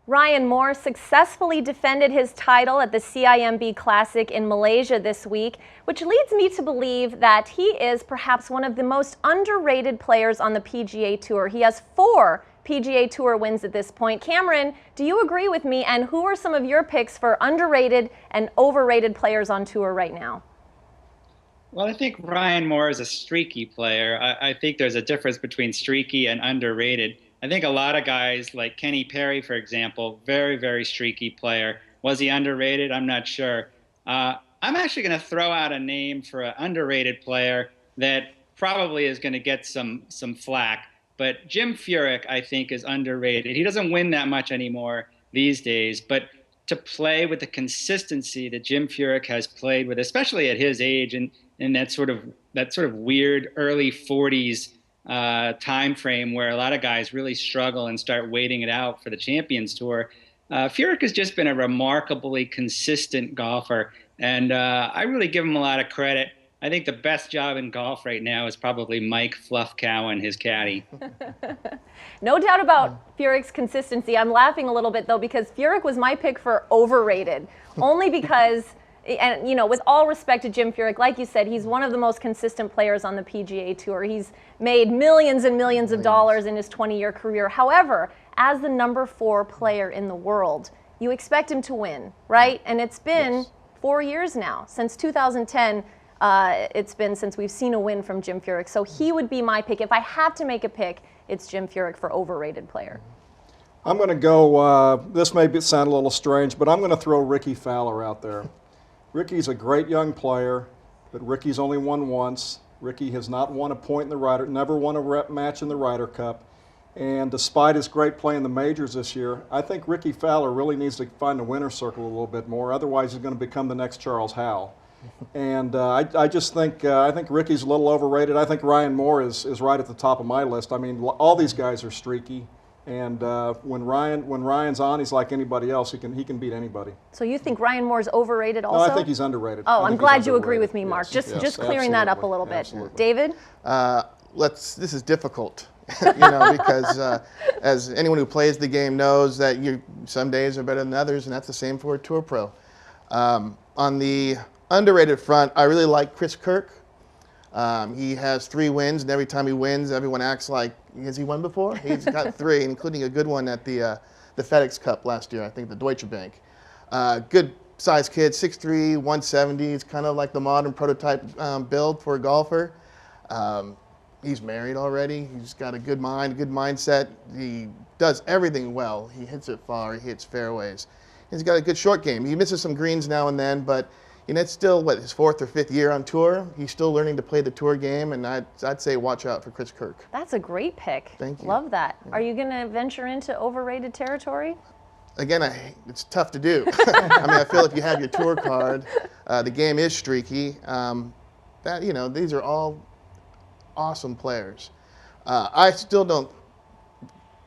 Ryan Moore successfully defended his title at the CIMB Classic in Malaysia this week, which leads me to believe that he is perhaps one of the most underrated players on the PGA Tour. He has 4 PGA Tour wins at this point. Cameron, do you agree with me? And who are some of your picks for underrated and overrated players on tour right now? Well, I think Ryan Moore is a streaky player. I think there's a difference between streaky and underrated. I think a lot of guys like Kenny Perry, for example, very, very streaky player. Was he underrated? I'm not sure. I'm actually going to throw out a name for an underrated player that probably is going to get some flack. But Jim Furyk, I think, is underrated. He doesn't win that much anymore these days, but to play with the consistency that Jim Furyk has played with, especially at his age and in that sort of weird early 40s time frame where a lot of guys really struggle and start waiting it out for the Champions Tour. Furyk has just been a remarkably consistent golfer, and I really give him a lot of credit. I think the best job in golf right now is probably Mike Fluff Cowan, his caddy. No doubt about Furyk's consistency. I'm laughing a little bit, though, because Furyk was my pick for overrated, only because, and you know, with all respect to Jim Furyk, like you said, he's one of the most consistent players on the PGA Tour. He's made millions and millions of dollars in his 20-year career. However, as the number 4 player in the world, you expect him to win, right? And it's been 4 years now, since 2010. It's been since we've seen a win from Jim Furyk. So he would be my pick. If I have to make a pick, it's Jim Furyk for overrated player. I'm going to go, this may sound a little strange, but I'm going to throw Ricky Fowler out there. Ricky's a great young player, but Ricky's only won once. Ricky has not won a point in the Ryder, never won a match in the Ryder Cup. And despite his great play in the majors this year, I think Ricky Fowler really needs to find the winner's circle a little bit more. Otherwise, he's going to become the next Charles Howell. And I just think I think Ricky's a little overrated. I think Ryan Moore is right at the top of my list. I mean, all these guys are streaky, and when Ryan's on, he's like anybody else. He can beat anybody. So you think Ryan Moore's overrated also? No, I think he's underrated. Oh, I'm glad you agree with me, Mark. Yes, just clearing that up a little bit. Absolutely. David? This is difficult, because as anyone who plays the game knows that some days are better than others, and that's the same for a tour pro. On the underrated front, I really like Chris Kirk. He has 3 wins, and every time he wins, everyone acts like, has he won before? He's got 3, including a good one at the FedEx Cup last year, I think, the Deutsche Bank. Good sized kid, 6'3", 170. He's kind of like the modern prototype build for a golfer. He's married already. He's got a good mind, good mindset. He does everything well. He hits it far. He hits fairways. He's got a good short game. He misses some greens now and then, but it's still, his 4th or 5th year on tour. He's still learning to play the tour game, and I'd say watch out for Chris Kirk. That's a great pick. Thank you. Love that. Are you going to venture into overrated territory? Again, it's tough to do. I mean, I feel if you have your tour card, the game is streaky. These are all awesome players. I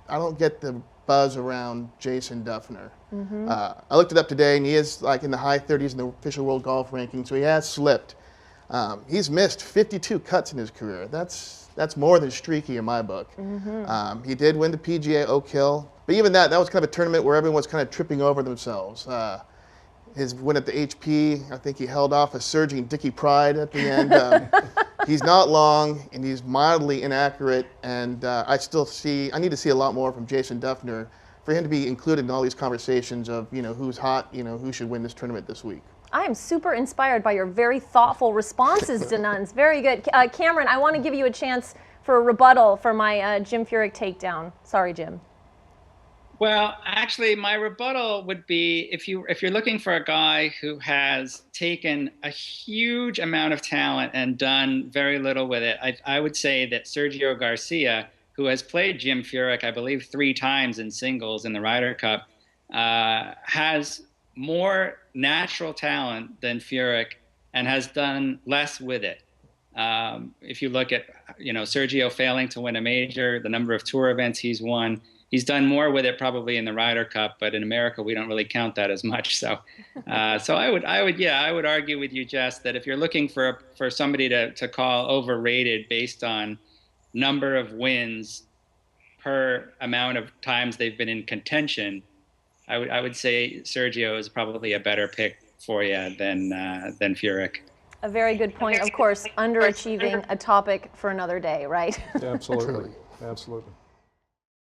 don't get the buzz around Jason Duffner. I looked it up today, and he is like in the high 30s in the official world golf ranking, so he has slipped. He's missed 52 cuts in his career. That's more than streaky in my book. He did win the PGA Oak Hill, but even that was kind of a tournament where everyone was kind of tripping over themselves. His win at the HP, I think he held off a surging Dickie Pride at the end. He's not long, and he's mildly inaccurate, and I need to see a lot more from Jason Duffner for him to be included in all these conversations of, who's hot, who should win this tournament this week. I am super inspired by your very thoughtful responses, Danuns. Very good. Cameron, I want to give you a chance for a rebuttal for my Jim Furyk takedown. Sorry, Jim. Well, actually, my rebuttal would be if you're looking for a guy who has taken a huge amount of talent and done very little with it, I would say that Sergio Garcia, who has played Jim Furyk, I believe, 3 times in singles in the Ryder Cup, has more natural talent than Furyk and has done less with it. If you look at Sergio failing to win a major, the number of tour events he's won, he's done more with it probably in the Ryder Cup, but in America we don't really count that as much. So, I would argue with you, Jess, that if you're looking for somebody to call overrated based on number of wins per amount of times they've been in contention, I would say Sergio is probably a better pick for you than Furyk. A very good point. Of course, underachieving, a topic for another day, right? Absolutely. Absolutely.